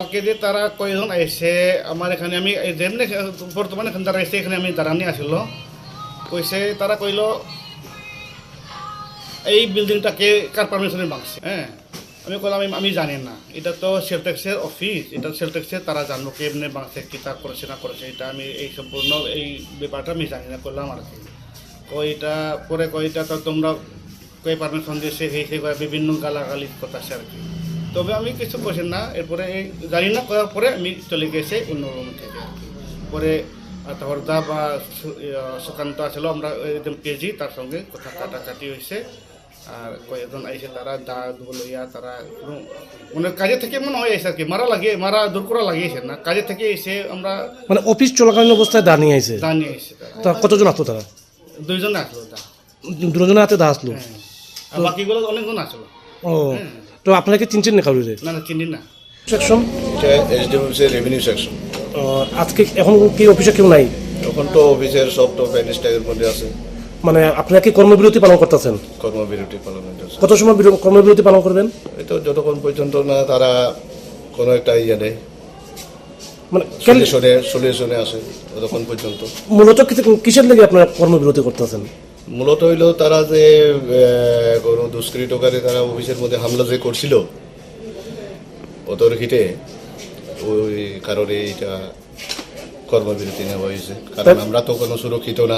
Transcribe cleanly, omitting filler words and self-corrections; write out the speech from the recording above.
কালকে যে তারা কয়জন আইসে আমার এখানে আমি যেমনি বর্তমানে এখানে যারা আইসে এখানে আমি দাঁড়ানি আসিল কইছে তারা কইল এই বিল্ডিংটাকে কার পারমিশনে ভাঙছে। হ্যাঁ, আমি কইলাম আমি জানি না, এটা তো সেল ট্যাক্সের অফিস, এটা সেল ট্যাক্সের তারা জানবো কেমনে ভাঙছে, কী তা করেছে না করেছে, এটা আমি এই সম্পূর্ণ এই ব্যাপারটা আমি জানি না করলাম আর কি। কইটা পরে কইটা তো তোমরা কই পারমিশন দিয়েছে হয়েছে বিভিন্ন গালাগালি কথা আছে আর কি। তবে আমি কিছু বসেন না, এরপরে এই জানি না করার পরে আমি চলে গেছি অন্য রুম থেকে আর কি। পরে হরদা বা সুকান্ত আসলো, আমরা একদম কেজি তার সঙ্গে কথা কাটাকাটি হয়েছে। আর কয়েকজন আইসে তারা দা লইয়া তারা মানে কাজে থেকে মনে হয় এসে আর কি মারা দূর করা লাগিয়েছে না, কাজে থেকে এসে আমরা মানে অফিস চলাকালীন অবস্থায় দা নিয়ে আইছে। দা নিয়ে এসে তারা তা কতজন আসলো তারা? দুইজন আসলো দা। দুজনের হাতে দা আসলো। হ্যাঁ, আর বাকিগুলো অনেকজন আসলো। ও, তো আপনাকে চিনছেন না কারোরে? না না, চিনি না। সেকশন এটা এসডিএমসি রেভিনিউ সেকশন। আজকে এখন কি অফিসে কেউ নাই? তখন তো অফিসের সব তো প্যানিস্টাইলের মধ্যে আছে, মানে আপনারা কি কর্মবিরতি পালন করতেছেন? কর্মবিরতি পালনের জন্য। কত সময় কর্মবিরতি পালন করবেন? এই তো যতক্ষণ পর্যন্ত না তারা কোনো একটা ইয়ে দেয়, মানে সলিউশনে আসে ততক্ষণ পর্যন্ত। মূলত কিসের লেগে আপনারা কর্মবিরতি করতেছেন? মূলত হইল তারা যে কোনো দুষ্কৃতকারী তারা অফিসের মধ্যে হামলা যে করছিল ওদের হিটে, ওই কারণে এটা কর্মবিরতি নেওয়া হয়েছে। কারণ আমরা তো কোনো সুরক্ষিত না।